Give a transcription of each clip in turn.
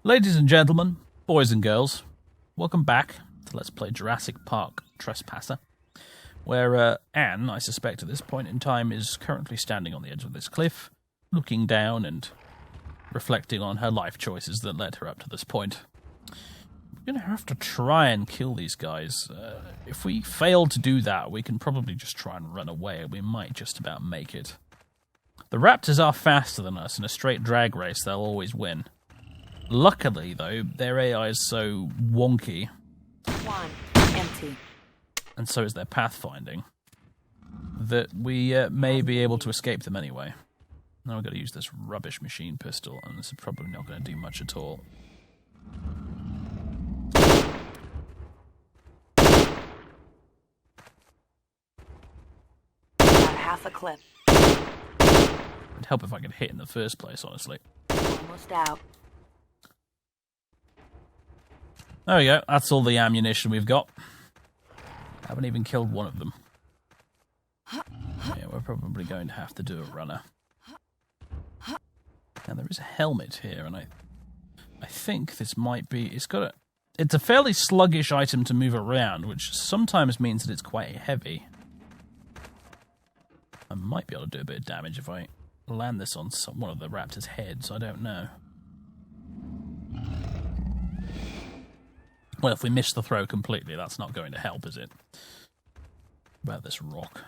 Ladies and gentlemen, boys and girls, welcome back to Let's Play Jurassic Park Trespasser, where Anne, I suspect at this point in time, is currently standing on the edge of this cliff, looking down and reflecting on her life choices that led her up to this point. We're going to have to try and kill these guys. If we fail to do that, we can probably just try and run away, and we might just about make it. The raptors are faster than us. In a straight drag race, they'll always win. Luckily, though, their AI is so wonky. One, empty. And so is their pathfinding, that we may be able to escape them anyway. Now we've got to use this rubbish machine pistol, and this is probably not going to do much at all. About half a clip. It'd help if I could hit in the first place, honestly. Almost out. There we go, that's all the ammunition we've got. Haven't even killed one of them. Yeah, we're probably going to have to do a runner. Now there is a helmet here, and I think this might be... It's a fairly sluggish item to move around, which sometimes means that it's quite heavy. I might be able to do a bit of damage if I land this on one of the raptor's heads, I don't know. Well, if we miss the throw completely, that's not going to help, is it? About this rock.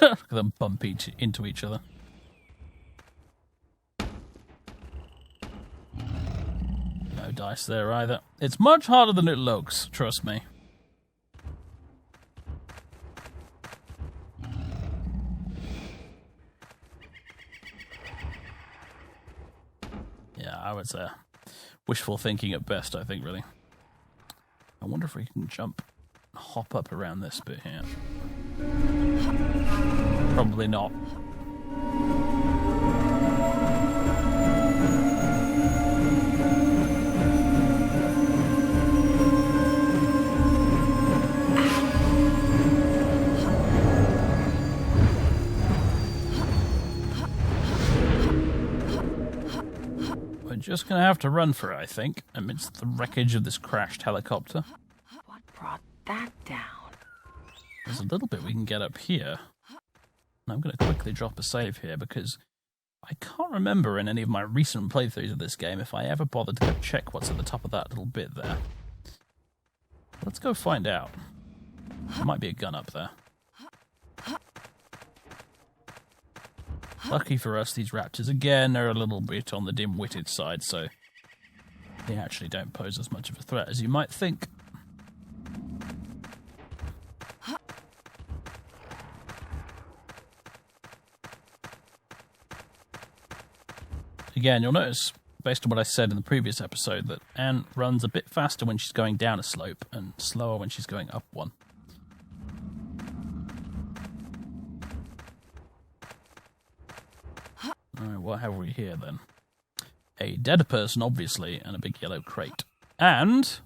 Look at them bump into each other. No dice there either. It's much harder than it looks, trust me. Yeah, I was wishful thinking at best, I think, really. I wonder if we can jump, hop up around this bit here. Probably not. We're just going to have to run for it, I think, amidst the wreckage of this crashed helicopter. What brought that down? There's a little bit we can get up here. And I'm going to quickly drop a save here because I can't remember in any of my recent playthroughs of this game if I ever bothered to go check what's at the top of that little bit there. Let's go find out. There might be a gun up there. Lucky for us, these raptors, again, are a little bit on the dim-witted side, so they actually don't pose as much of a threat as you might think. Again, you'll notice, based on what I said in the previous episode, that Anne runs a bit faster when she's going down a slope and slower when she's going up one. Alright, what have we here then? A dead person, obviously, and a big yellow crate. And...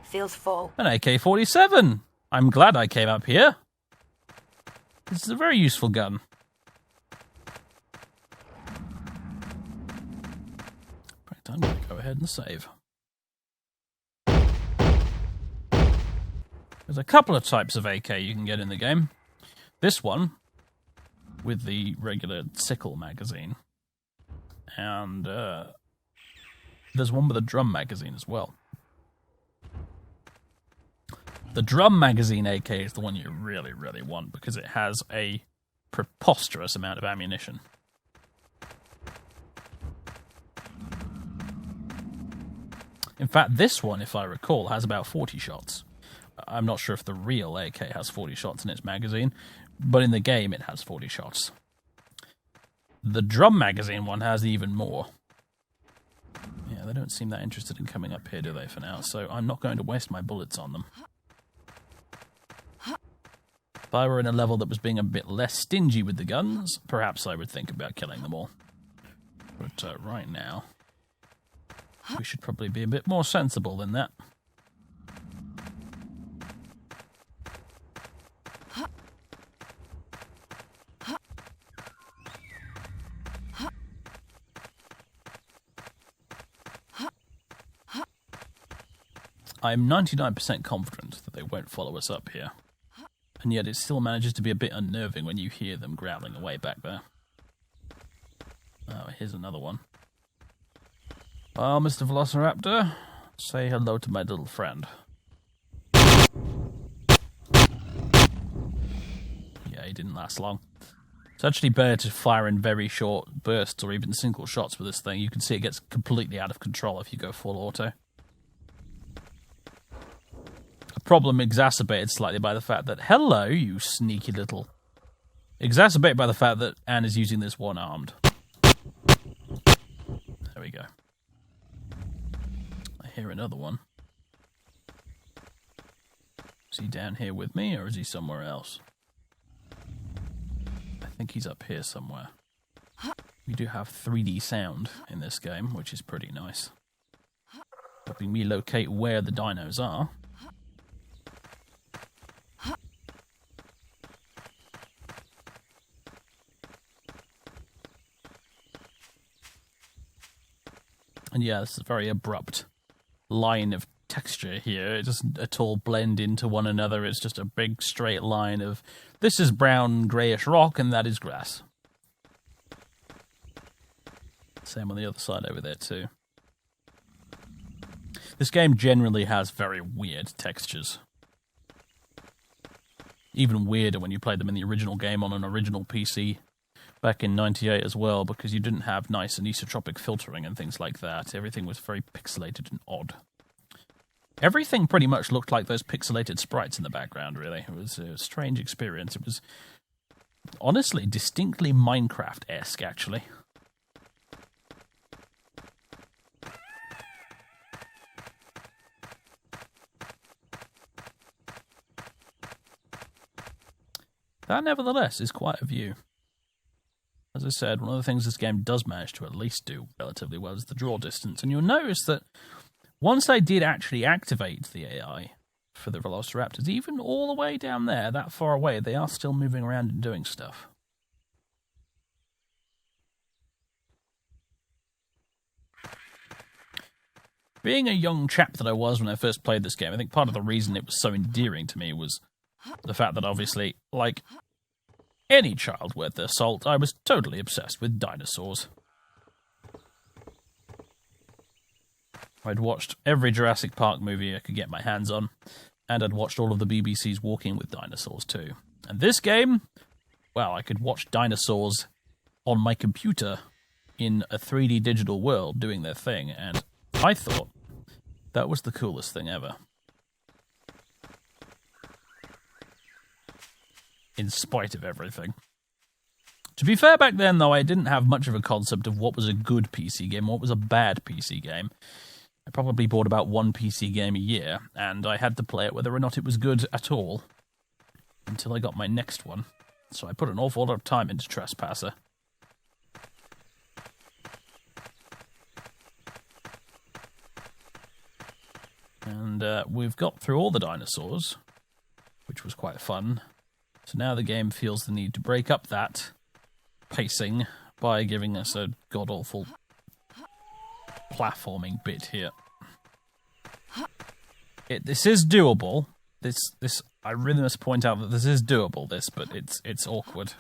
Feels full. an AK-47! I'm glad I came up here. This is a very useful gun. Right, I'm going to go ahead and save. There's a couple of types of AK you can get in the game. This one, with the regular sickle magazine. And there's one with a drum magazine as well. The drum magazine AK is the one you really, really want because it has a preposterous amount of ammunition. In fact, this one, if I recall, has about 40 shots. I'm not sure if the real AK has 40 shots in its magazine, but in the game it has 40 shots. The drum magazine one has even more. Yeah, they don't seem that interested in coming up here, do they, for now? So I'm not going to waste my bullets on them. If I were in a level that was being a bit less stingy with the guns, perhaps I would think about killing them all. But right now, we should probably be a bit more sensible than that. I'm 99% confident that they won't follow us up here. And yet it still manages to be a bit unnerving when you hear them growling away back there. Oh, here's another one. Oh, Mr. Velociraptor, say hello to my little friend. Yeah, he didn't last long. It's actually better to fire in very short bursts or even single shots with this thing. You can see it gets completely out of control if you go full auto. A problem exacerbated slightly by the fact that, hello, you sneaky little... Exacerbated by the fact that Anne is using this one-armed. There we go. I hear another one. Is he down here with me, or is he somewhere else? I think he's up here somewhere. We do have 3D sound in this game, which is pretty nice. Helping me locate where the dinos are. And yeah, this is a very abrupt line of texture here. It doesn't at all blend into one another. It's just a big straight line of, this is brown greyish rock and that is grass. Same on the other side over there too. This game generally has very weird textures. Even weirder when you play them in the original game on an original PC back in '98 as well, because you didn't have nice anisotropic filtering and things like that. Everything was very pixelated and odd. Everything pretty much looked like those pixelated sprites in the background, really. It was a strange experience. It was honestly distinctly Minecraft-esque, actually. That, nevertheless, is quite a view. As I said, one of the things this game does manage to at least do relatively well is the draw distance. And you'll notice that once they did actually activate the AI for the Velociraptors, even all the way down there, that far away, they are still moving around and doing stuff. Being a young chap that I was when I first played this game, I think part of the reason it was so endearing to me was the fact that obviously, like any child worth their salt, I was totally obsessed with dinosaurs. I'd watched every Jurassic Park movie I could get my hands on, and I'd watched all of the BBC's Walking with Dinosaurs too. And this game, well, I could watch dinosaurs on my computer in a 3D digital world doing their thing, and I thought that was the coolest thing ever. In spite of everything. To be fair, back then, though, I didn't have much of a concept of what was a good PC game, what was a bad PC game. I probably bought about one PC game a year, and I had to play it whether or not it was good at all, until I got my next one. So I put an awful lot of time into Trespasser. And we've got through all the dinosaurs, which was quite fun. So now the game feels the need to break up that pacing by giving us a god-awful platforming bit here. This is doable. This I really must point out that this is doable, but it's awkward.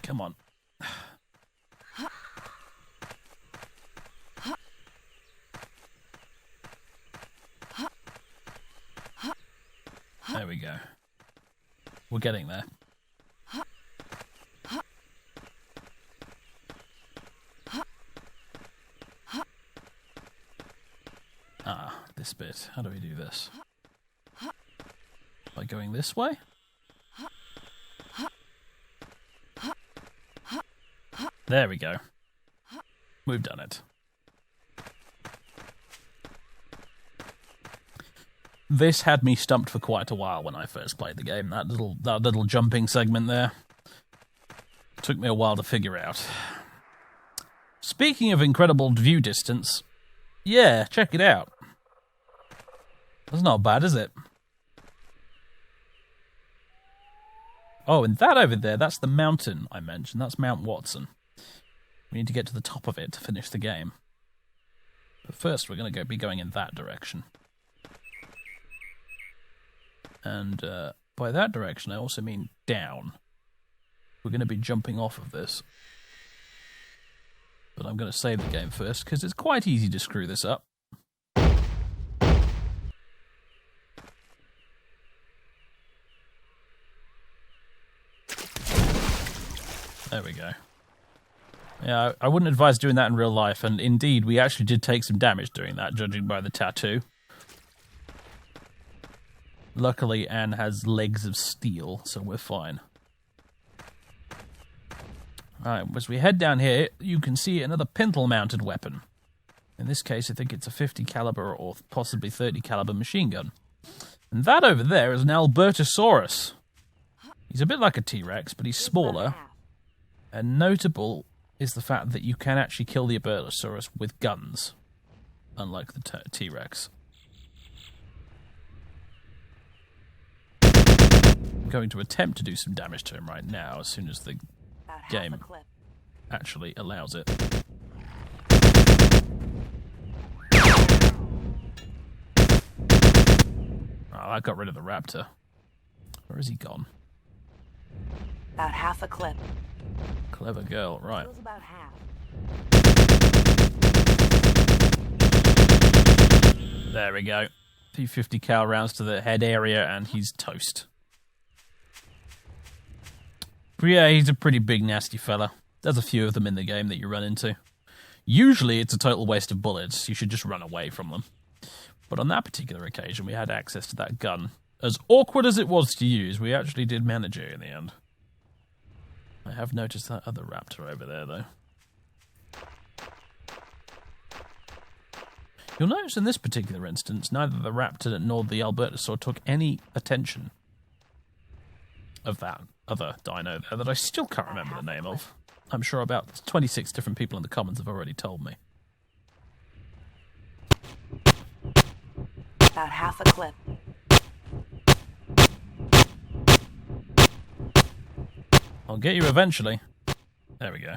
Come on. There we go. We're getting there. Ah, this bit. How do we do this? By going this way? There we go. We've done it. This had me stumped for quite a while when I first played the game. That little jumping segment there took me a while to figure out. Speaking of incredible view distance, yeah, check it out. That's not bad, is it? Oh, and that over there, that's the mountain I mentioned. That's Mount Watson. We need to get to the top of it to finish the game. But first, we're going to be going in that direction. And by that direction, I also mean down. We're going to be jumping off of this. But I'm going to save the game first, because it's quite easy to screw this up. There we go. Yeah, I wouldn't advise doing that in real life, and indeed, we actually did take some damage doing that, judging by the tattoo. Luckily, Anne has legs of steel, so we're fine. Alright, as we head down here, you can see another pintle-mounted weapon. In this case, I think it's a 50 caliber or possibly 30 caliber machine gun. And that over there is an Albertosaurus. He's a bit like a T-Rex, but he's smaller. And notable is the fact that you can actually kill the Albertosaurus with guns, unlike the T-Rex. I'm going to attempt to do some damage to him right now, as soon as the game actually allows it. Oh, that got rid of the raptor. Where has he gone? About half a clip. Clever girl, right. Feels about half. There we go. 250 cal rounds to the head area, and he's toast. But yeah, he's a pretty big, nasty fella. There's a few of them in the game that you run into. Usually, it's a total waste of bullets. You should just run away from them. But on that particular occasion, we had access to that gun. As awkward as it was to use, we actually did manage it in the end. I have noticed that other raptor over there, though. You'll notice in this particular instance, neither the raptor nor the Albertosaur took any attention of that other dino there that I still can't remember the name of. I'm sure about 26 different people in the comments have already told me. About half a clip. I'll get you eventually. There we go.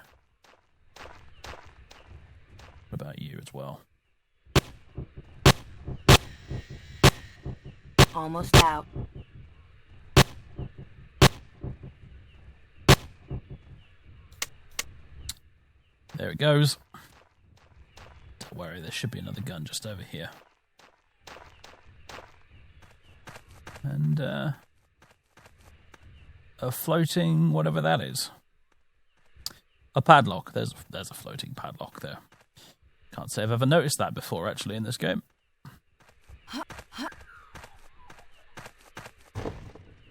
What about you as well? Almost out. There it goes. Don't worry, there should be another gun just over here. And, a floating, whatever that is. A padlock. There's a floating padlock there. Can't say I've ever noticed that before, actually, in this game.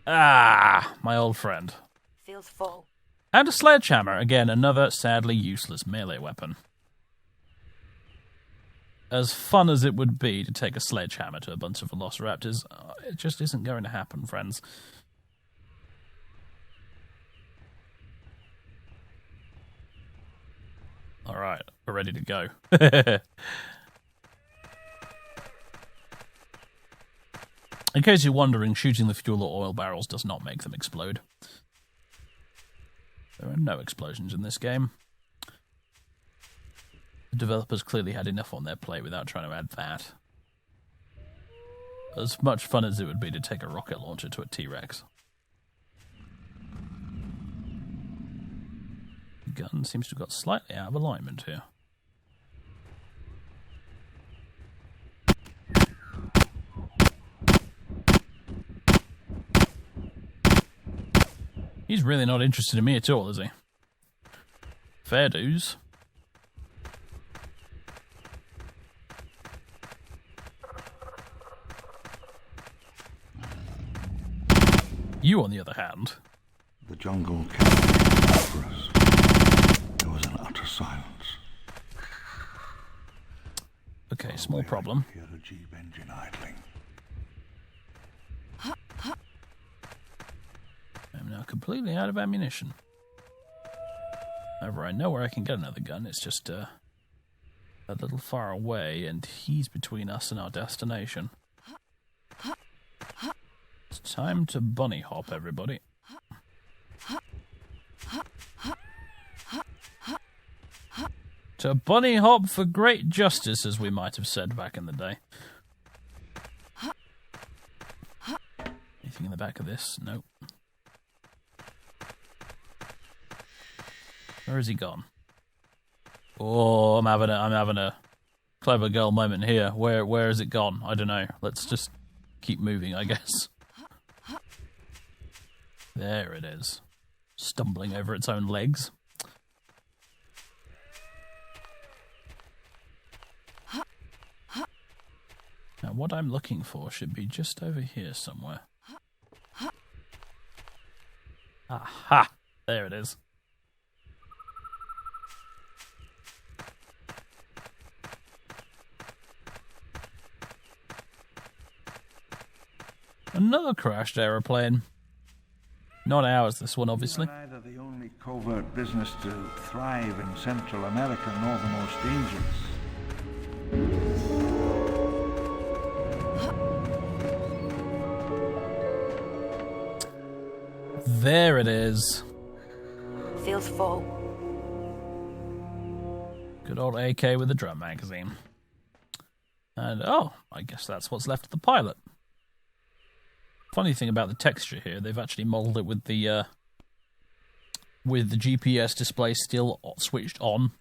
Ah, my old friend. Feels full. And a sledgehammer. Again, another sadly useless melee weapon. As fun as it would be to take a sledgehammer to a bunch of velociraptors, it just isn't going to happen, friends. Alright, we're ready to go. In case you're wondering, shooting the fuel or oil barrels does not make them explode. There are no explosions in this game. The developers clearly had enough on their plate without trying to add that. As much fun as it would be to take a rocket launcher to a T-Rex. The gun seems to have got slightly out of alignment here. He's really not interested in me at all, is he? Fair dues. You, on the other hand... The jungle kept for us. There was an utter silence. Okay, small problem. Hear the Jeep engine idling. I'm now completely out of ammunition. However, I know where I can get another gun. It's just a little far away, and he's between us and our destination. It's time to bunny hop, everybody. To bunny hop for great justice, as we might have said back in the day. Anything in the back of this? Nope. Where has he gone? Oh, I'm having a clever girl moment here. Where has it gone? I don't know. Let's just keep moving, I guess. There it is. Stumbling over its own legs. Now, what I'm looking for should be just over here somewhere. Aha! There it is. Another crashed aeroplane. Not ours, this one, obviously. Neither the only covert business to thrive in Central America nor the most dangerous. There it is. Feels full. Good old AK with a drum magazine. And, oh, I guess that's what's left of the pilot. Funny thing about the texture here, they've actually modelled it with the GPS display still switched on.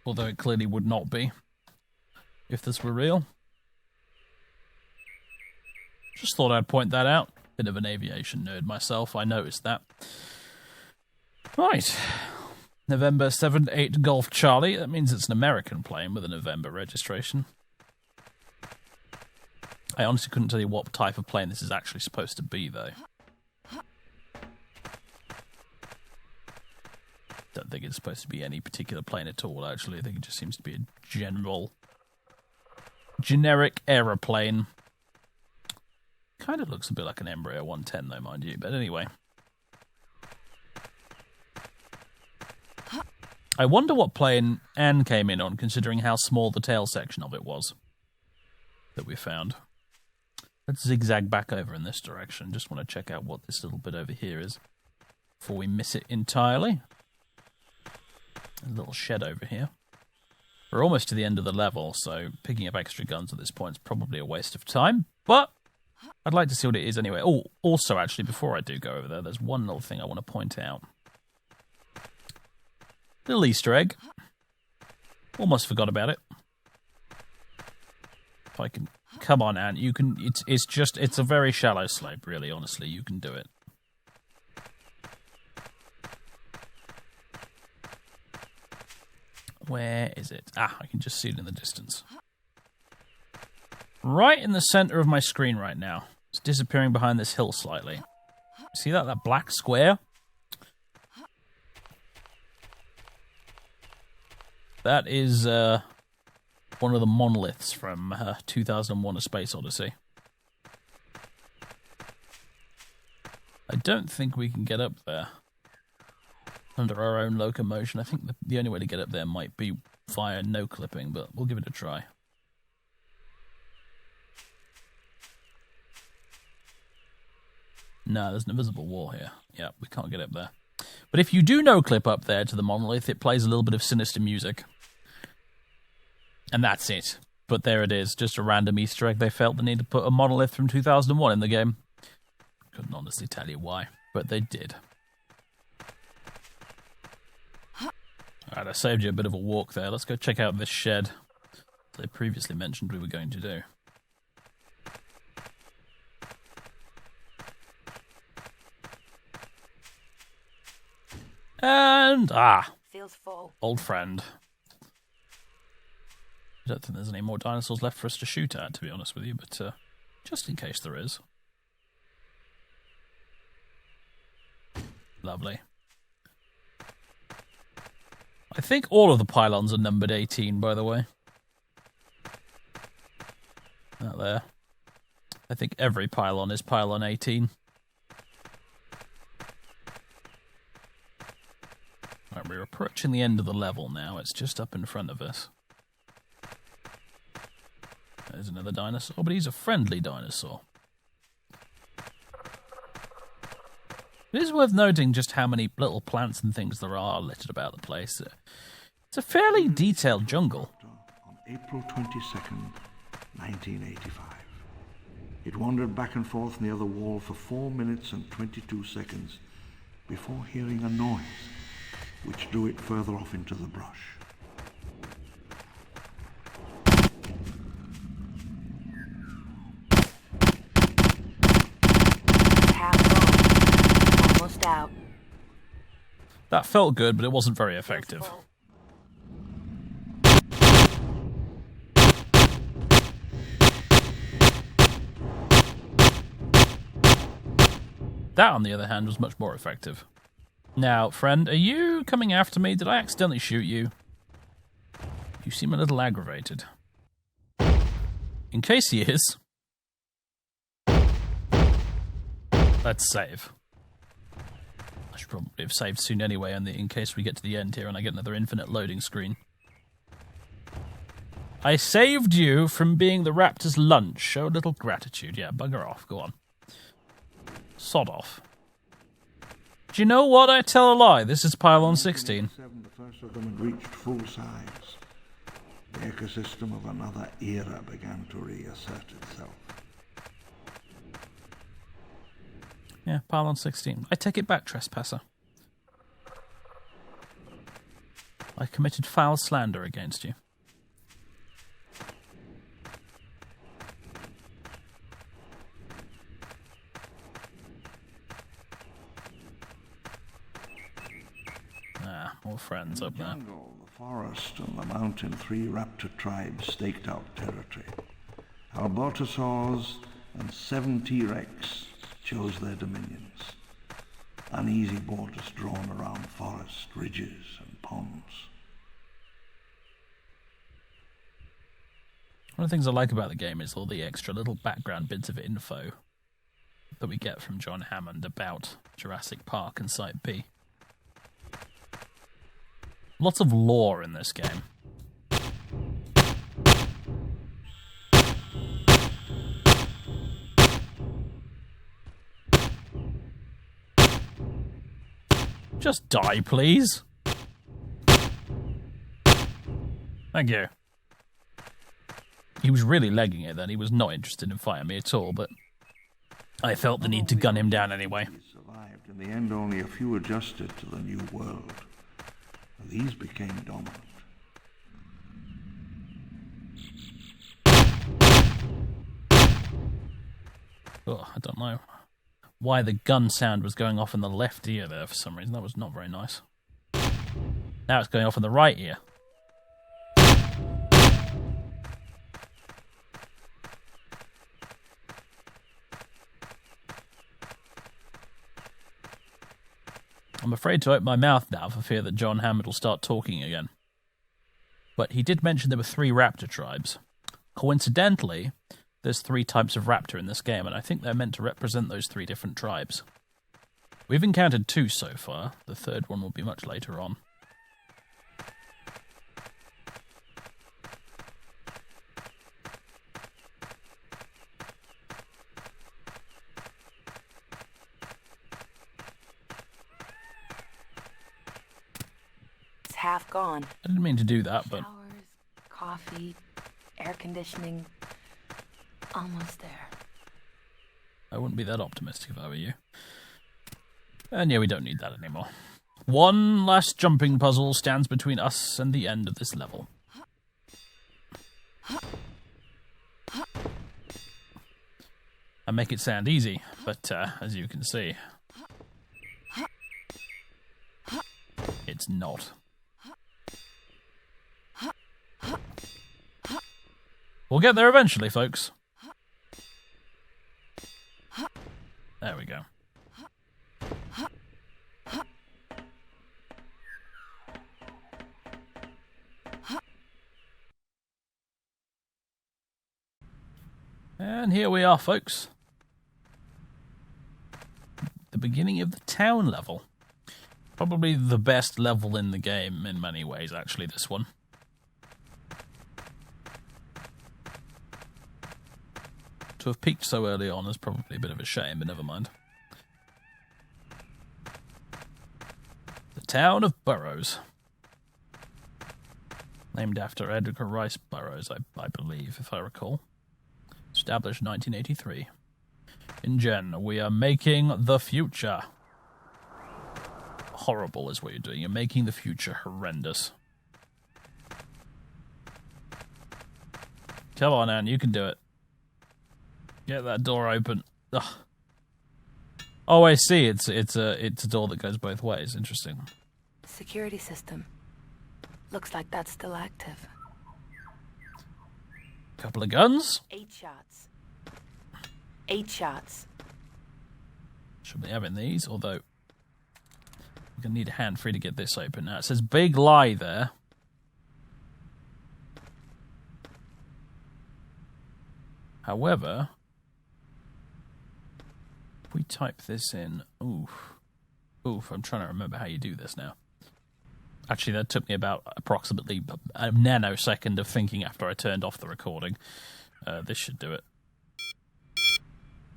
Although it clearly would not be, if this were real. Just thought I'd point that out. Bit of an aviation nerd myself, I noticed that. Right. November 7-8 Golf Charlie. That means it's an American plane with a November registration. I honestly couldn't tell you what type of plane this is actually supposed to be, though. Don't think it's supposed to be any particular plane at all, actually. I think it just seems to be a generic aeroplane. Kind of looks a bit like an Embraer 110, though, mind you. But anyway. I wonder what plane Anne came in on, considering how small the tail section of it was that we found. Let's zigzag back over in this direction. Just want to check out what this little bit over here is before we miss it entirely. A little shed over here. We're almost to the end of the level, so picking up extra guns at this point is probably a waste of time, but I'd like to see what it is anyway. Oh, also, actually, before I do go over there, there's one little thing I want to point out. Little Easter egg. Almost forgot about it. If I can... Come on, Anne. You can... It's a very shallow slope, really, honestly. You can do it. Where is it? Ah, I can just see it in the distance. Right in the center of my screen right now. It's disappearing behind this hill slightly. See that? That black square? That is one of the monoliths from 2001: A Space Odyssey. I don't think we can get up there under our own locomotion. I think the only way to get up there might be via no clipping, but we'll give it a try. No, there's an invisible wall here. Yeah, we can't get up there. But if you do no clip up there to the monolith, it plays a little bit of sinister music. And that's it. But there it is, just a random Easter egg. They felt the need to put a monolith from 2001 in the game. Couldn't honestly tell you why, but they did. Alright, I saved you a bit of a walk there. Let's go check out this shed they previously mentioned we were going to do. And, Feels full. Old friend. I don't think there's any more dinosaurs left for us to shoot at, to be honest with you, but just in case there is. Lovely. I think all of the pylons are numbered 18, by the way. Out there. I think every pylon is pylon 18. Right, we're approaching the end of the level now. It's just up in front of us. There's another dinosaur, but he's a friendly dinosaur. It is worth noting just how many little plants and things there are littered about the place. It's a fairly detailed jungle. On April 22nd, 1985. It wandered back and forth near the wall for 4 minutes and 22 seconds before hearing a noise, which drew it further off into the brush. Half gone. Almost out. That felt good, but it wasn't very effective. That, on the other hand, was much more effective. Now, friend, are you coming after me? Did I accidentally shoot you? You seem a little aggravated. In case he is, let's save. I should probably have saved soon anyway, in case we get to the end here and I get another infinite loading screen. I saved you from being the raptor's lunch. Show a little gratitude. Yeah, bugger off. Go on. Sod off. Do you know what? I tell a lie. This is Pylon 16. The first of them had reached full size. The ecosystem of another era began to reassert itself. Yeah, Pylon 16. I take it back, Trespasser. I committed foul slander against you. More friends up there. The jungle, the forest, and the mountain, 3 raptor tribes staked out territory. Albertosaurs and 7 T-Rex chose their dominions. Uneasy borders drawn around forest, ridges, and ponds. One of the things I like about the game is all the extra little background bits of info that we get from John Hammond about Jurassic Park and Site B. Lots of lore in this game. Just die, please. Thank you. He was really legging it then. He was not interested in fighting me at all, but I felt the need to gun him down anyway. He survived. In the end, only a few adjusted to the new world. These became dominant. Oh, I don't know why the gun sound was going off in the left ear there for some reason. That was not very nice. Now it's going off in the right ear. I'm afraid to open my mouth now for fear that John Hammond will start talking again. But he did mention there were 3 raptor tribes. Coincidentally, there's 3 types of raptor in this game, and I think they're meant to represent those 3 different tribes. We've encountered 2 so far. The 3rd one will be much later on. Half gone. I didn't mean to do that, but Showers, coffee, air conditioning. Almost there. I wouldn't be that optimistic if I were you. And yeah, we don't need that anymore. One last jumping puzzle stands between us and the end of this level. I make it sound easy, but as you can see, it's not. We'll get there eventually, folks. There we go. And here we are, folks. The beginning of the town level. Probably the best level in the game in many ways, actually, this one. To have peaked so early on is probably a bit of a shame, but never mind. The town of Burrows. Named after Edgar Rice Burroughs, I believe, if I recall. Established 1983. In Gen, we are making the future. Horrible is what you're doing. You're making the future horrendous. Come on, Anne, you can do it. Get that door open. Ugh. Oh, I see. It's a door that goes both ways. Interesting. Security system. Looks like that's still active. Couple of guns. 8 shots. 8 shots. Should be having these, although I'm gonna need a hand free to get this open. Now it says big lie there. However, if we type this in, oof, I'm trying to remember how you do this now. Actually, that took me about approximately a nanosecond of thinking after I turned off the recording. This should do it.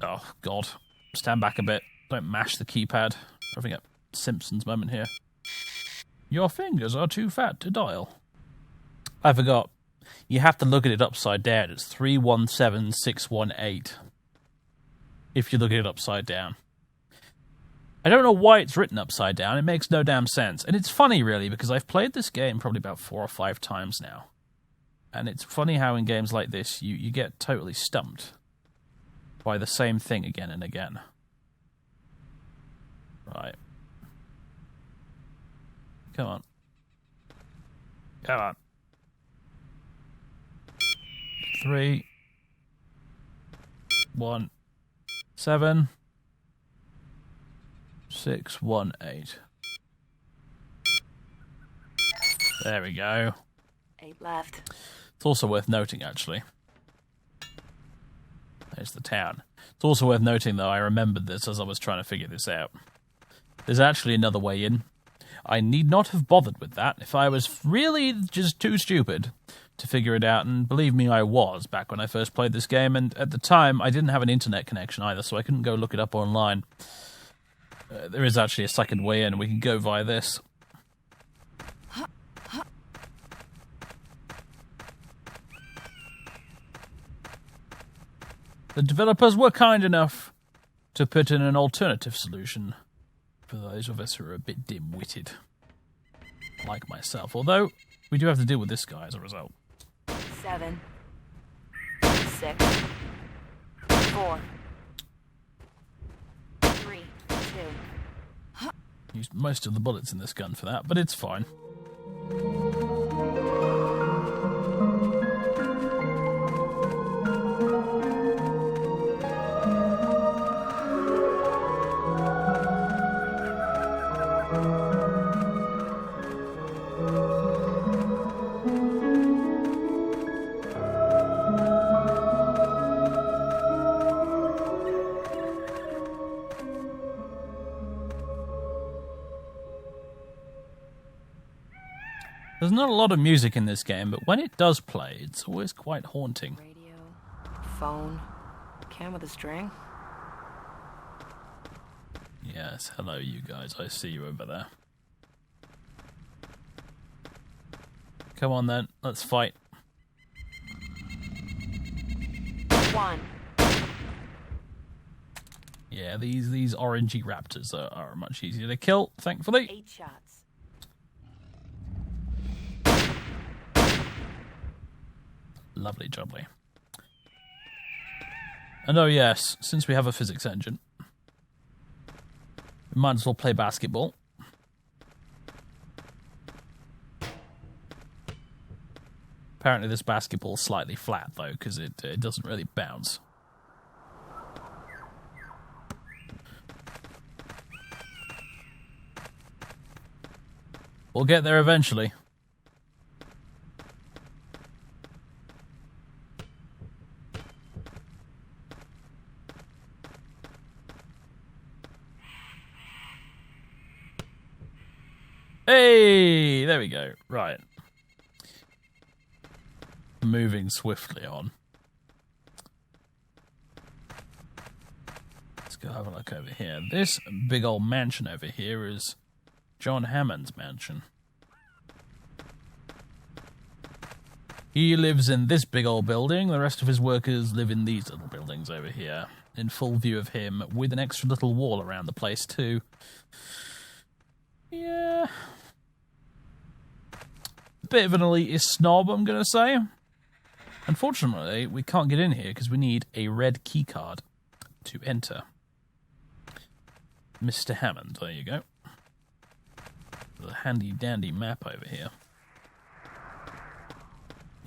Oh, God. Stand back a bit. Don't mash the keypad. Having a Simpsons moment here. Your fingers are too fat to dial. I forgot. You have to look at it upside down. It's 317618. If you look at it upside down. I don't know why it's written upside down. It makes no damn sense. And it's funny, really, because I've played this game probably about 4 or 5 times now. And it's funny how in games like this, you get totally stumped by the same thing again and again. Right. Come on. Come on. 3, 1, 7, 6, 1, 8. There we go. 8 left. It's also worth noting, actually. There's the town. It's also worth noting, though, I remembered this as I was trying to figure this out. There's actually another way in. I need not have bothered with that if I was really just too stupid to figure it out, and believe me, I was, back when I first played this game, and at the time, I didn't have an internet connection either, so I couldn't go look it up online. There is actually a second way in, we can go via this. The developers were kind enough to put in an alternative solution for those of us who are a bit dim-witted, like myself. Although, we do have to deal with this guy as a result. 7, 6, 4, 3, 2. Used most of the bullets in this gun for that, but it's fine. There's not a lot of music in this game, but when it does play, it's always quite haunting. Radio, phone, can with a string. Yes, hello you guys, I see you over there. Come on then, let's fight. 1. Yeah, these orangey raptors are much easier to kill, thankfully. 8 shots. Lovely jubbly. And oh yes, since we have a physics engine, we might as well play basketball. Apparently this basketball's slightly flat though, because it doesn't really bounce. We'll get there eventually. Hey, there we go. Right. Moving swiftly on. Let's go have a look over here. This big old mansion over here is John Hammond's mansion. He lives in this big old building. The rest of his workers live in these little buildings over here, in full view of him, with an extra little wall around the place too. Yeah. Bit of an elitist snob, I'm going to say. Unfortunately, we can't get in here because we need a red keycard to enter. Mr. Hammond, there you go. The handy-dandy map over here.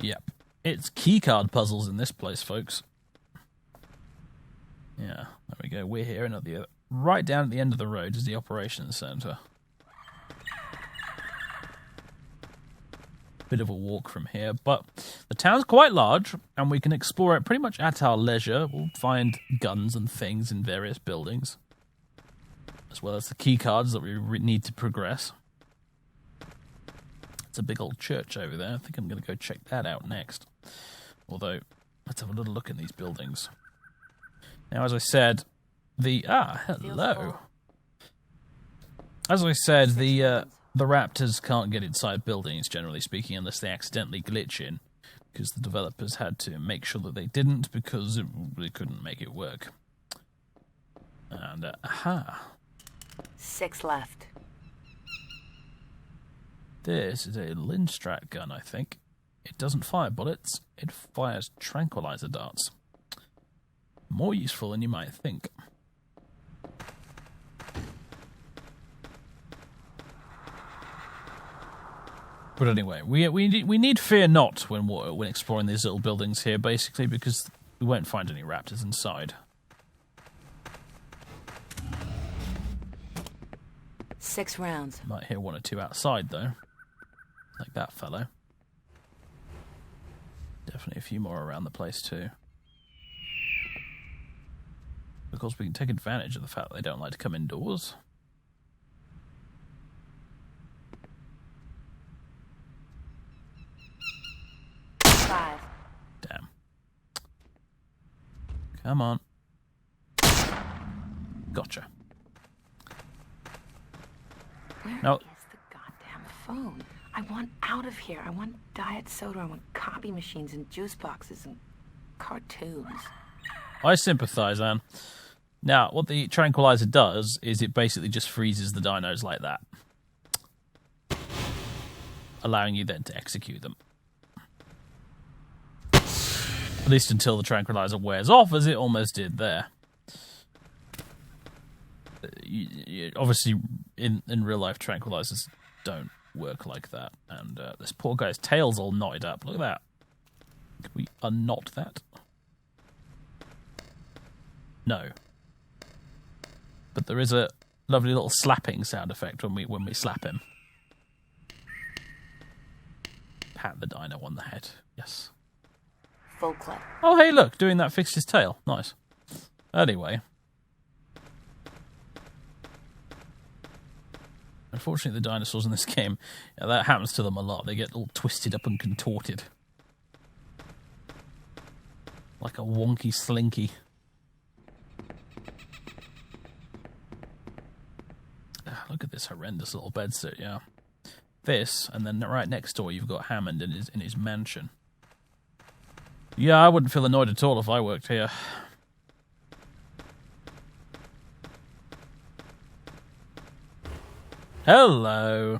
Yep. It's keycard puzzles in this place, folks. Yeah, there we go. We're here, and at the right down at the end of the road is the operations centre. Bit of a walk from here, but the town's quite large, and we can explore it pretty much at our leisure. We'll find guns and things in various buildings, as well as the key cards that we need to progress. It's a big old church over there. I think I'm going to go check that out next. Although, let's have a little look in these buildings. Now, as I said, hello. As I said, the raptors can't get inside buildings, generally speaking, unless they accidentally glitch in, because the developers had to make sure that they didn't, because they couldn't make it work. And, 6 left. This is a Lindstrat gun, I think. It doesn't fire bullets, it fires tranquilizer darts. More useful than you might think. But anyway, we need fear not when exploring these little buildings here, basically, because we won't find any raptors inside. 6 rounds. Might hear 1 or 2 outside, though. Like that fellow. Definitely a few more around the place, too. Of course, we can take advantage of the fact that they don't like to come indoors. Damn. Come on. Gotcha. Where No. is the goddamn phone? I want out of here. I want diet soda. I want copy machines and juice boxes and cartoons. I sympathise, Anne. Now, what the tranquilizer does is it basically just freezes the dinos like that, allowing you then to execute them. At least until the tranquilizer wears off, as it almost did there. Obviously, in real life, tranquilizers don't work like that. And this poor guy's tail's all knotted up. Look at that. Can we unknot that? No. But there is a lovely little slapping sound effect when we slap him. Pat the dino on the head. Yes. Full clip. Oh, hey, look, doing that fixed his tail. Nice. Anyway. Unfortunately, the dinosaurs in this game, that happens to them a lot. They get all twisted up and contorted. Like a wonky slinky. Look at this horrendous little bedsit, yeah. This, and then right next door you've got Hammond in his mansion. Yeah, I wouldn't feel annoyed at all if I worked here. Hello.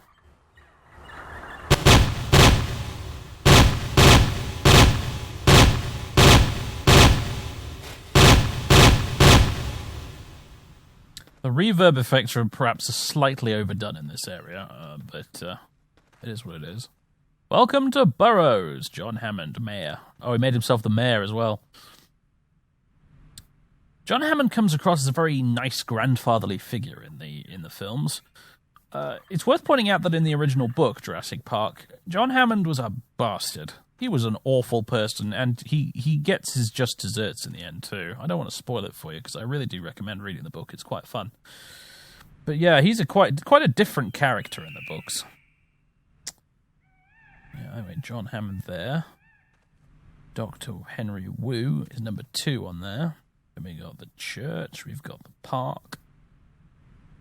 The reverb effects are perhaps slightly overdone in this area, but it is what it is. Welcome to Burroughs, John Hammond, mayor. Oh, he made himself the mayor as well. John Hammond comes across as a very nice grandfatherly figure in the films. It's worth pointing out that in the original book, Jurassic Park, John Hammond was a bastard. He was an awful person, and he gets his just desserts in the end, too. I don't want to spoil it for you, because I really do recommend reading the book. It's quite fun. But yeah, he's quite a different character in the books. Yeah, anyway, John Hammond there. Dr. Henry Wu is number 2 on there. Then we got the church, we've got the park,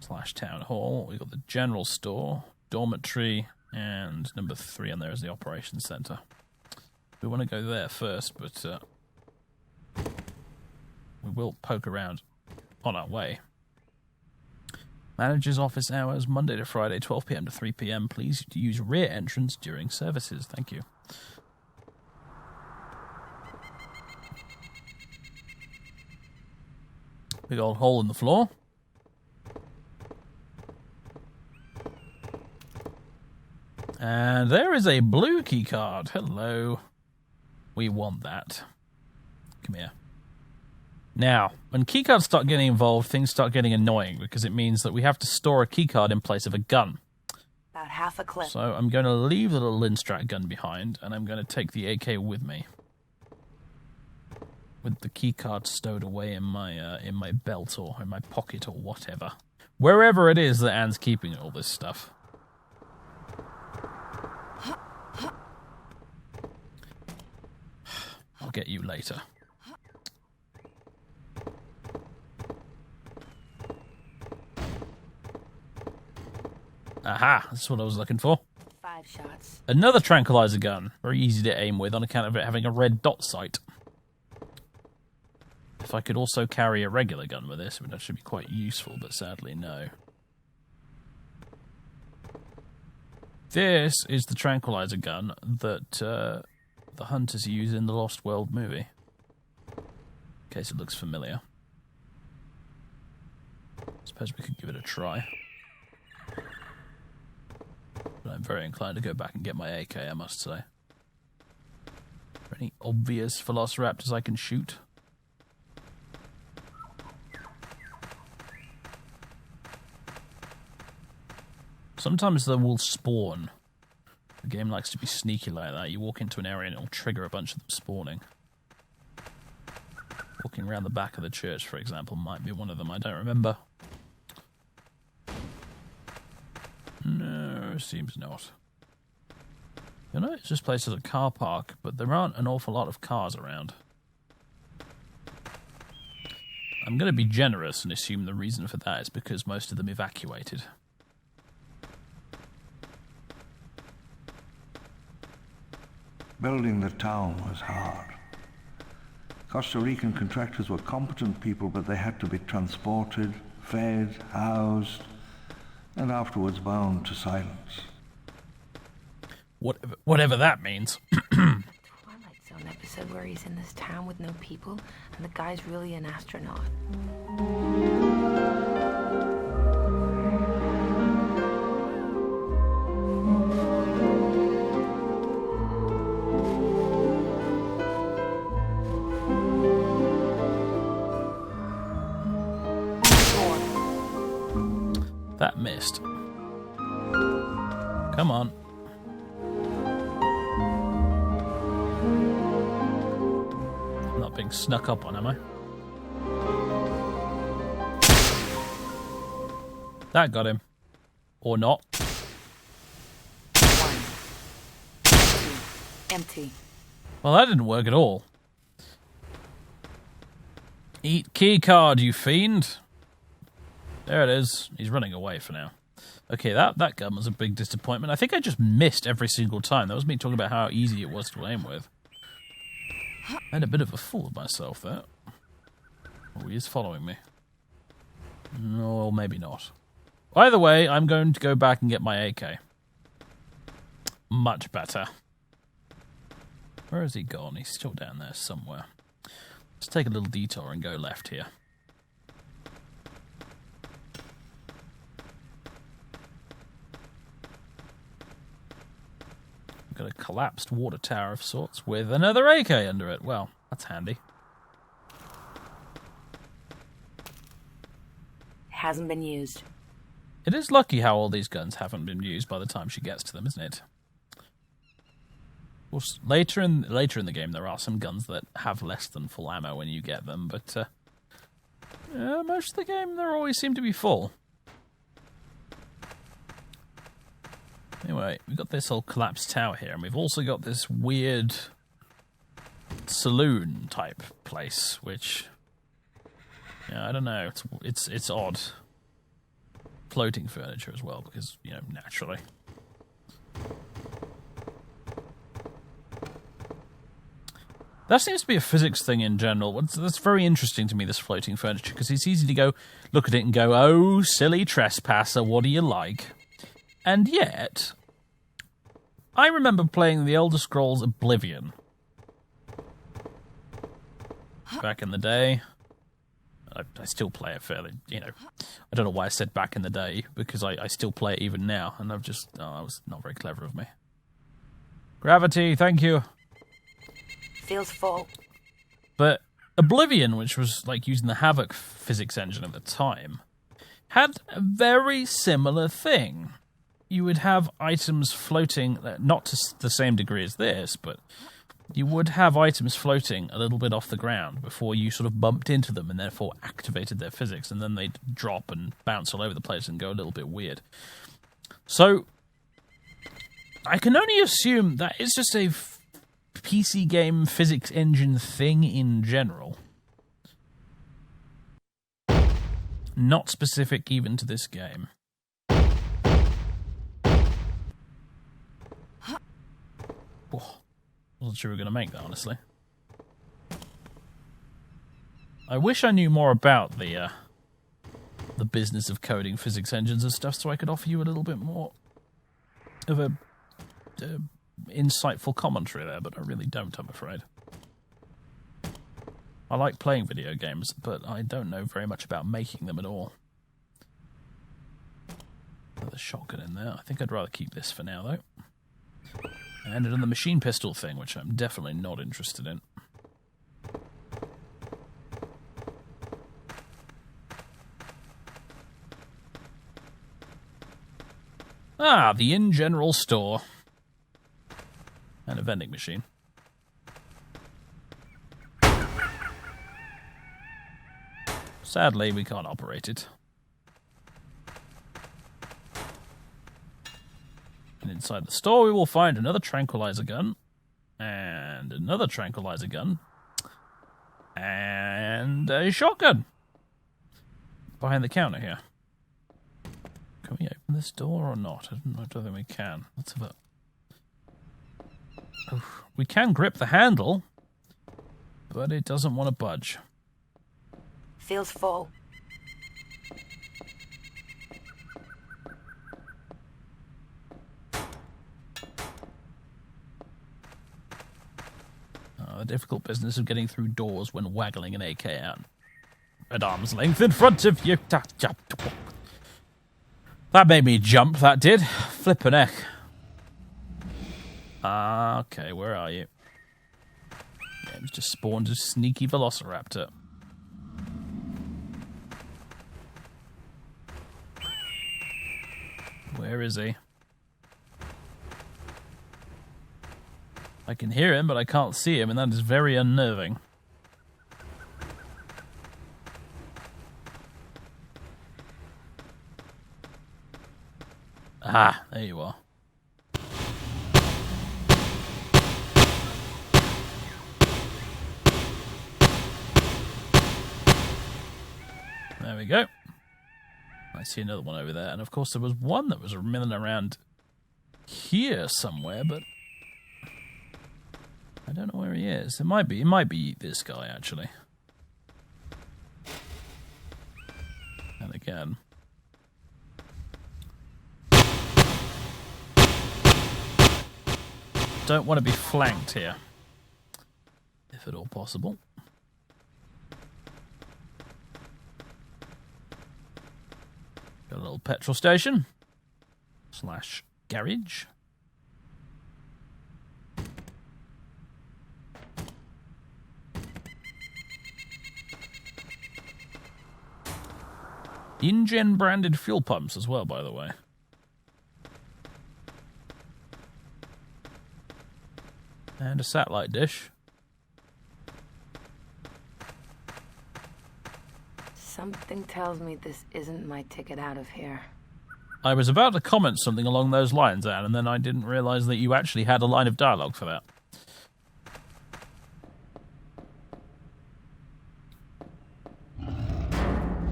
/ town hall, we've got the general store, dormitory, and number 3 on there is the operations centre. We want to go there first, but we will poke around on our way. Manager's office hours, Monday to Friday, 12 p.m. to 3 p.m. Please use rear entrance during services. Thank you. Big old hole in the floor. And there is a blue key card. Hello. We want that. Come here. Now, when keycards start getting involved, things start getting annoying because it means that we have to store a keycard in place of a gun. About half a clip. So I'm going to leave the little Lindstrat gun behind, and I'm going to take the AK with me, with the keycard stowed away in my belt or in my pocket or whatever, wherever it is that Anne's keeping all this stuff. I'll get you later. Aha, that's what I was looking for. 5 shots. Another tranquilizer gun. Very easy to aim with on account of it having a red dot sight. If I could also carry a regular gun with this, that should be quite useful, but sadly no. This is the tranquilizer gun that the hunters use in the Lost World movie. In case it looks familiar. Suppose we could give it a try. But I'm very inclined to go back and get my AK, I must say. Are there any obvious velociraptors I can shoot? Sometimes they will spawn. The game likes to be sneaky like that. You walk into an area and it'll trigger a bunch of them spawning. Walking around the back of the church, for example, might be one of them. I don't remember. No, seems not. You know, it's just placed as a car park, but there aren't an awful lot of cars around. I'm going to be generous and assume the reason for that is because most of them evacuated. Building the town was hard. Costa Rican contractors were competent people, but they had to be transported, fed, housed, and afterwards bound to silence. Whatever that means. Twilight Zone episode where he's in this town with no people, and the guy's really an astronaut. That missed. Come on. I'm not being snuck up on, am I? That got him. Or not. 1. Empty. Well, that didn't work at all. Eat keycard, you fiend. There it is. He's running away for now. Okay, that gun was a big disappointment. I think I just missed every single time. That was me talking about how easy it was to aim with. I had a bit of a fool of myself there. Oh, he is following me. No, well, maybe not. Either way, I'm going to go back and get my AK. Much better. Where has he gone? He's still down there somewhere. Let's take a little detour and go left here. Got a collapsed water tower of sorts with another AK under it. Well, that's handy. Hasn't been used. It is lucky how all these guns haven't been used by the time she gets to them, isn't it? Of course, later in the game, there are some guns that have less than full ammo when you get them, but most of the game, they always seem to be full. Anyway, we've got this whole collapsed tower here, and we've also got this weird saloon-type place, which, yeah, I don't know, it's odd. Floating furniture as well, because, you know, naturally. That seems to be a physics thing in general. That's very interesting to me, this floating furniture, because it's easy to go look at it and go, oh, silly trespasser, what do you like? And yet, I remember playing the Elder Scrolls Oblivion back in the day. I still play it fairly, I don't know why I said back in the day, because I still play it even now, and that was not very clever of me. Gravity, thank you. Feels full. But Oblivion, which was like using the Havoc physics engine at the time, had a very similar thing. You would have items floating, not to the same degree as this, but you would have items floating a little bit off the ground before you sort of bumped into them and therefore activated their physics, and then they'd drop and bounce all over the place and go a little bit weird. So, I can only assume that it's just a PC game physics engine thing in general. Not specific even to this game. Oh, wasn't sure we were going to make that, honestly. I wish I knew more about the business of coding physics engines and stuff, so I could offer you a little bit more of a insightful commentary there, but I really don't, I'm afraid. I like playing video games, but I don't know very much about making them at all. Another shotgun in there. I think I'd rather keep this for now, though. And another machine pistol thing, which I'm definitely not interested in. Ah, the in-general store. And a vending machine. Sadly, we can't operate it. And inside the store, we will find another tranquilizer gun. And another tranquilizer gun. And a shotgun. Behind the counter here. Can we open this door or not? I don't think we can. Let's have a... Oh, we can grip the handle, but it doesn't want to budge. Feels full. The difficult business of getting through doors when waggling an AK out at arm's length in front of you. That made me jump, that did. Flippin' heck. Okay, where are you? Game's just spawned a sneaky velociraptor. Where is he? I can hear him, but I can't see him, and that is very unnerving. Ah, there you are. There we go. I see another one over there, and of course there was one that was milling around here somewhere, but I don't know where he is. It might be this guy, actually. And again. Don't want to be flanked here. If at all possible. Got a little petrol station. / garage. InGen branded fuel pumps as well, by the way. And a satellite dish. Something tells me this isn't my ticket out of here. I was about to comment something along those lines, Anne, and then I didn't realise that you actually had a line of dialogue for that.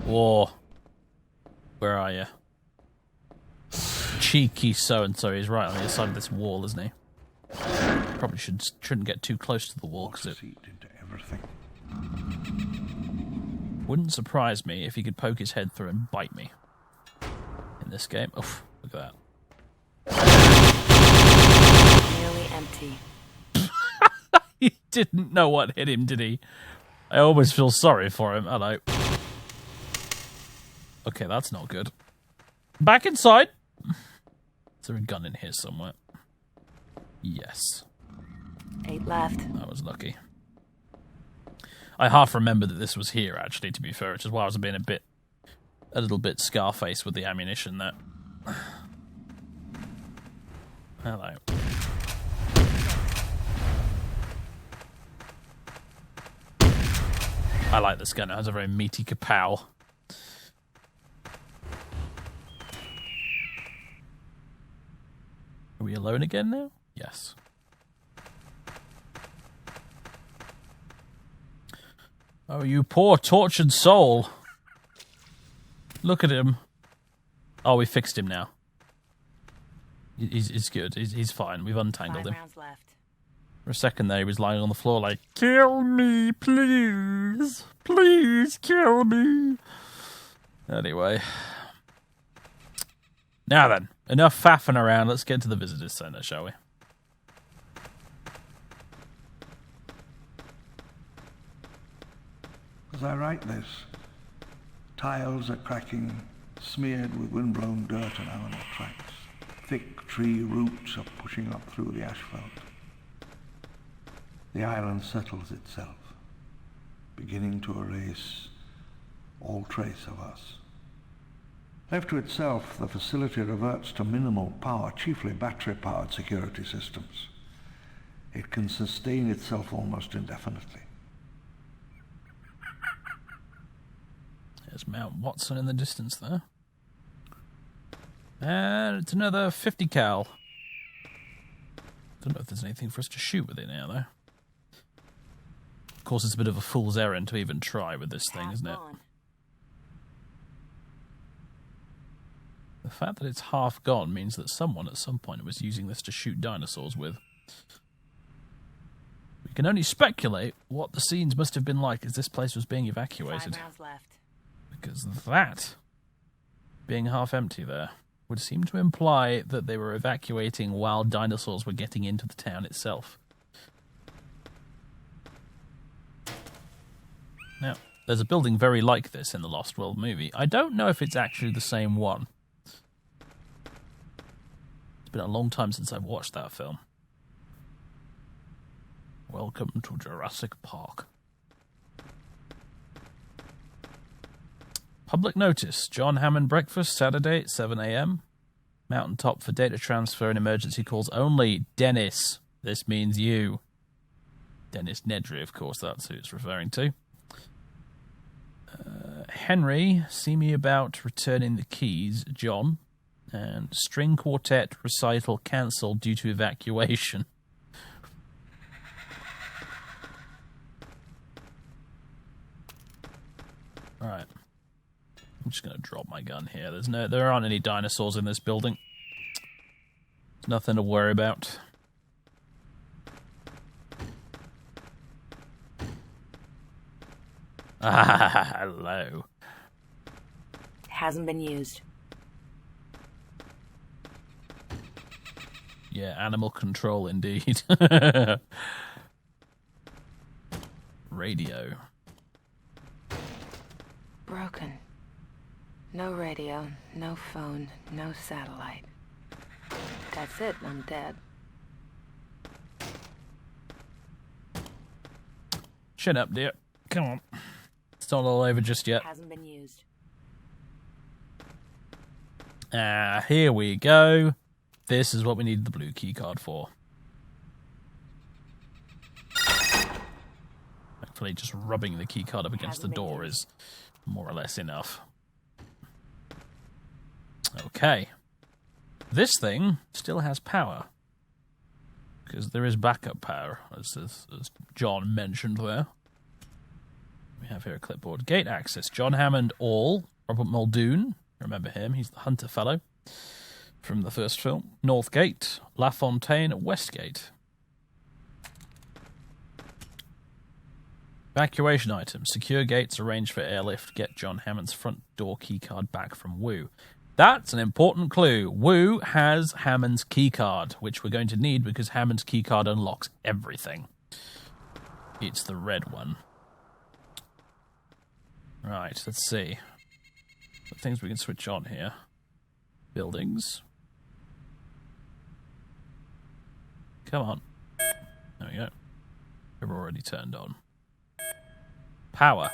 Whoa. Where are you? Cheeky so-and-so. He's right on the other side of this wall, isn't he? Probably shouldn't get too close to the wall because it into everything. wouldn't surprise me if he could poke his head through and bite me in this game. Oof, look at that. Nearly empty. He didn't know what hit him, did he? I almost feel sorry for him. Hello. Okay, that's not good. Back inside. Is there a gun in here somewhere? Yes. 8 left. I was lucky. I half remember that this was here, actually, to be fair, which is why I was being a little bit Scarface with the ammunition there. Hello. I like this gun. It has a very meaty kapow. Are we alone again now? Yes. Oh, you poor tortured soul. Look at him. Oh, we fixed him now. He's good. He's fine. We've untangled 5 him. rounds left. For a second there, he was lying on the floor like, kill me, please. Please kill me. Anyway. Now then, enough faffing around. Let's get to the visitor center, shall we? As I write this, tiles are cracking, smeared with windblown dirt and animal tracks. Thick tree roots are pushing up through the asphalt. The island settles itself, beginning to erase all trace of us. Left to itself, the facility reverts to minimal power, chiefly battery-powered security systems. It can sustain itself almost indefinitely. There's Mount Watson in the distance there. And it's another 50 cal. Don't know if there's anything for us to shoot with it now, though. Of course, it's a bit of a fool's errand to even try with this thing, isn't it? The fact that it's half gone means that someone at some point was using this to shoot dinosaurs with. We can only speculate what the scenes must have been like as this place was being evacuated. 5 rounds left. Because that, being half empty there, would seem to imply that they were evacuating while dinosaurs were getting into the town itself. Now, there's a building very like this in the Lost World movie. I don't know if it's actually the same one. It's been a long time since I've watched that film. Welcome to Jurassic Park. Public notice. John Hammond breakfast, Saturday, 7 a.m. Mountaintop for data transfer and emergency calls only. Dennis. This means you. Dennis Nedry, of course, that's who it's referring to. Henry, see me about returning the keys. John. And string quartet recital cancelled due to evacuation. Alright. I'm just going to drop my gun here. There aren't any dinosaurs in this building. There's nothing to worry about. Ah, hello. Hasn't been used. Yeah, animal control indeed. Radio. Broken. No radio, no phone, no satellite. That's it, I'm dead. Chin up, dear. Come on. It's not all over just yet. Hasn't been used. Here we go. This is what we need the blue key card for. Hopefully just rubbing the key card up against the door is more or less enough. Okay. This thing still has power. Because there is backup power, as John mentioned there. We have here a clipboard. Gate access. John Hammond All. Robert Muldoon. Remember him. He's the Hunter fellow from the first film. North Gate. La Fontaine. West Gate. Evacuation items. Secure gates, arrange for airlift, get John Hammond's front door keycard back from Wu. That's an important clue. Wu has Hammond's keycard, which we're going to need because Hammond's keycard unlocks everything. It's the red one. Right, let's see. The things we can switch on here. Buildings. Come on. There we go. They're already turned on. Power.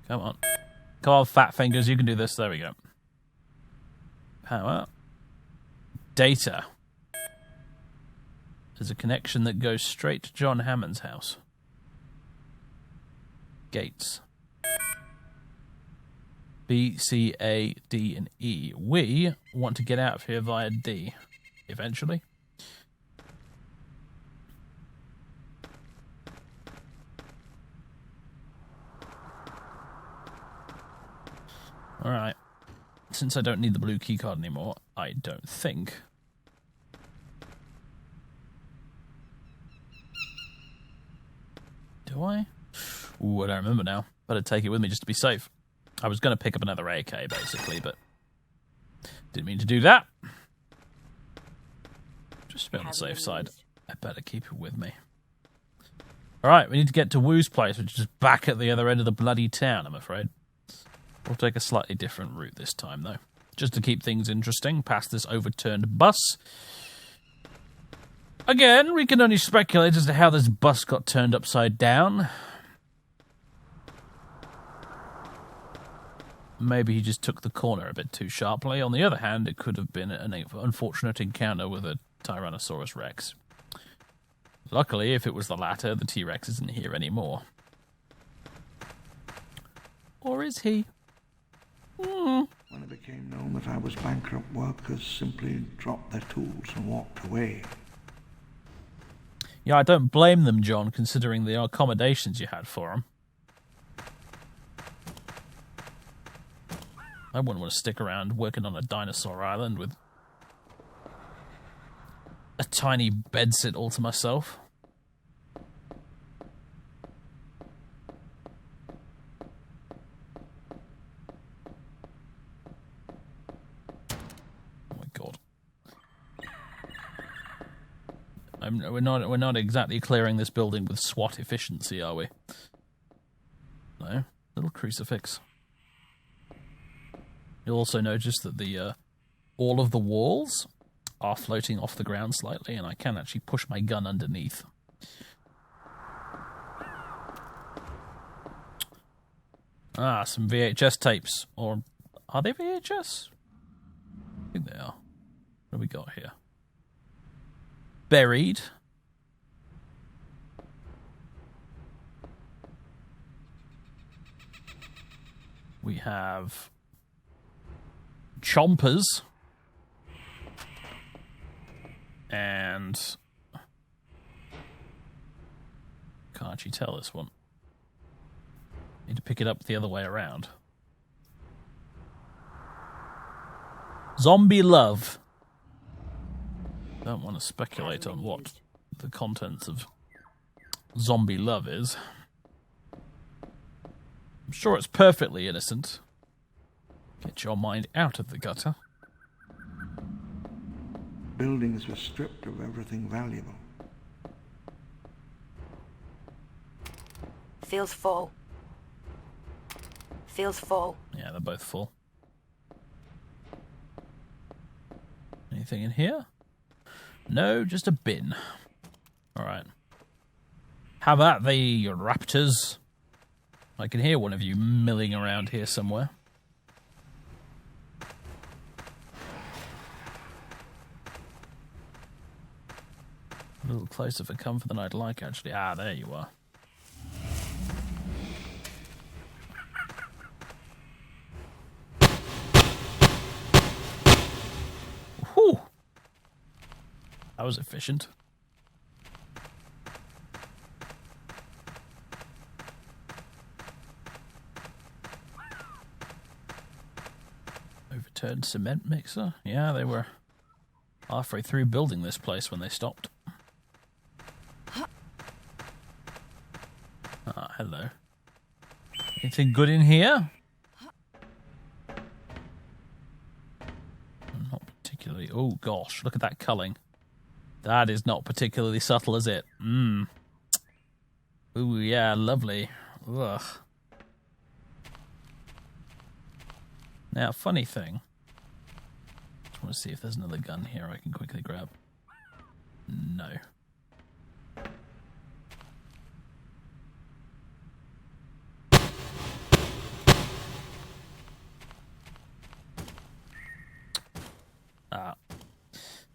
Come on. Come on, fat fingers, you can do this. There we go. Power. Data. There's a connection that goes straight to John Hammond's house. Gates. B, C, A, D, and E. We want to get out of here via D, eventually. Alright. Since I don't need the blue keycard anymore, I don't think. Do I? Ooh, I don't remember now. Better take it with me just to be safe. I was going to pick up another AK, basically, but didn't mean to do that. Just to be on the safe side. I better keep it with me. Alright, we need to get to Wu's place, which is back at the other end of the bloody town, I'm afraid. We'll take a slightly different route this time, though. Just to keep things interesting, past this overturned bus. Again, we can only speculate as to how this bus got turned upside down. Maybe he just took the corner a bit too sharply. On the other hand, it could have been an unfortunate encounter with a Tyrannosaurus Rex. Luckily, if it was the latter, the T-Rex isn't here anymore. Or is he? When it became known that I was bankrupt, workers simply dropped their tools and walked away. Yeah, I don't blame them, John, considering the accommodations you had for them. I wouldn't want to stick around working on a dinosaur island with a tiny bedsit all to myself. We're not exactly clearing this building with SWAT efficiency, are we? No, little crucifix. You'll also notice that the all of the walls are floating off the ground slightly, and I can actually push my gun underneath. Ah, some VHS tapes, or are they VHS? I think they are. What have we got here? Buried. We have chompers. And can't actually tell this one. Need to pick it up the other way around. Zombie love. Don't want to speculate on what the contents of zombie love is. I'm sure it's perfectly innocent. Get your mind out of the gutter. Buildings were stripped of everything valuable. Feels full. Feels full. Yeah, they're both full. Anything in here? No, just a bin. Alright. How about the raptors? I can hear one of you milling around here somewhere. A little closer for comfort than I'd like, actually. Ah, there you are. Whew! That was efficient. Overturned cement mixer? Yeah, they were halfway through building this place when they stopped. hello. Anything good in here? Not particularly. Oh, gosh, look at that culling. That is not particularly subtle, is it? Mmm. Ooh, yeah, lovely. Ugh. Now, funny thing. Just want to see if there's another gun here I can quickly grab. No. Ah.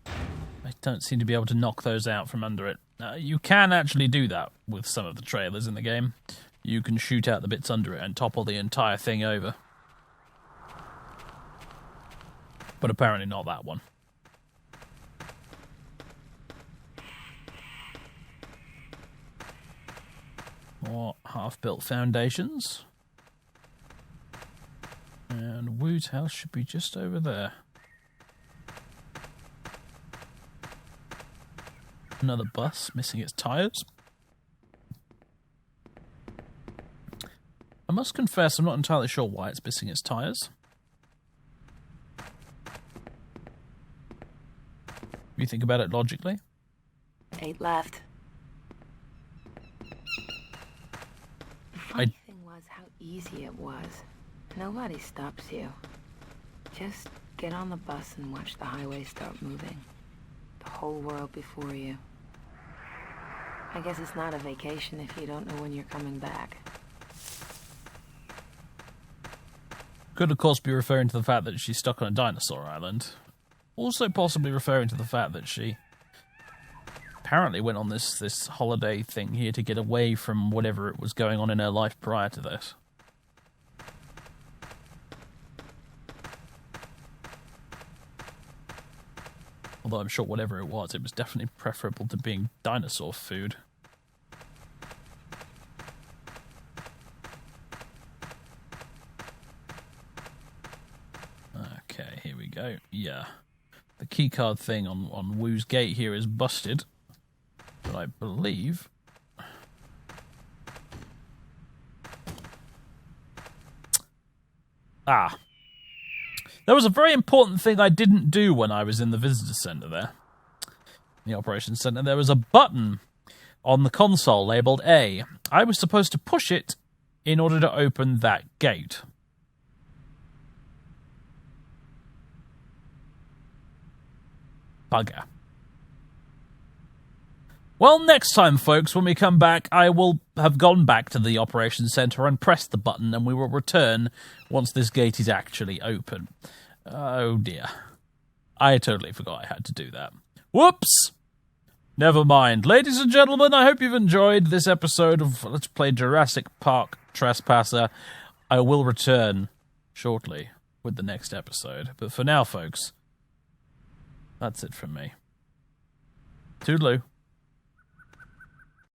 I don't seem to be able to knock those out from under it. You can actually do that with some of the trailers in the game. You can shoot out the bits under it and topple the entire thing over. But apparently not that one. More half-built foundations. And Woo's house should be just over there. Another bus missing its tyres. I must confess I'm not entirely sure why it's missing its tyres. If you think about it logically. 8 left. The funny thing was how easy it was. Nobody stops you. Just get on the bus and watch the highway start moving. The whole world before you. I guess it's not a vacation if you don't know when you're coming back. Could, of course, be referring to the fact that she's stuck on a dinosaur island. Also possibly referring to the fact that she apparently went on this holiday thing here to get away from whatever it was going on in her life prior to this. Although I'm sure whatever it was definitely preferable to being dinosaur food. Okay, here we go. Yeah. The keycard thing on Woo's gate here is busted. But I believe... Ah. There was a very important thing I didn't do when I was in the visitor center there. In the operations center, there was a button on the console labeled A. I was supposed to push it in order to open that gate. Bugger. Well, next time, folks, when we come back, I will have gone back to the operations center and pressed the button, and we will return once this gate is actually open. Oh, dear. I totally forgot I had to do that. Whoops! Never mind. Ladies and gentlemen, I hope you've enjoyed this episode of Let's Play Jurassic Park Trespasser. I will return shortly with the next episode. But for now, folks, that's it from me. Toodaloo.